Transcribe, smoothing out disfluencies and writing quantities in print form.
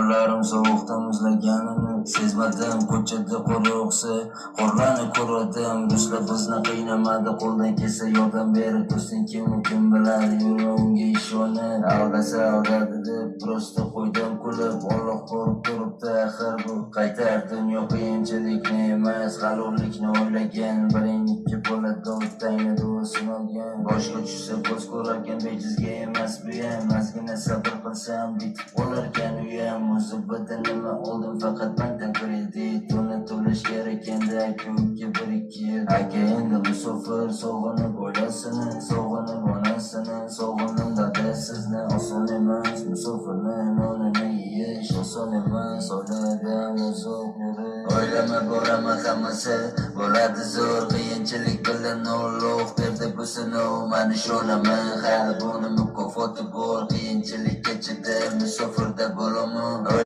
Qo'llarim sovuqda muzlaganini sezmadim. Ko'chada qo'riqsi qorlarni ko'rdim. Ruslar bizni qiynamadi, qo'ldan kelsa yordam berib tursin. Kim biladi, yuragimga ishonib aldasa deb prosta qo'ydim kulib. Alloh ko'rib turibdi, axir bu qaytar dunyo qiyinchilikni emas, halollikni o'ylagan. Birin ikki bo'ladi, o'tayni duosini olgan. Boshga tushsa ko'z ko'rarkan, bejizga emas bu ham. Ozgina sabr qilsam bitib qolarkan uyam. O'zi badanimni oldim faqat bankdan kredit, uni to'lash kerak endi aka-uka 1-2 yil. Aka endi musofir, sog'inib oilasini, sog'inib onasini, sog'indim dada sizni. Oson emas musofirni nonini yeyish, oson emas oiladan uzoq yurish. O'ylama boraman hammasi bo'ladi zo'r, qiyinchilik bilan Alloh berdi bu sinov. Men ishonaman hali buni mukofoti bor, qiyinchilikka chidab musofirda bo'laman.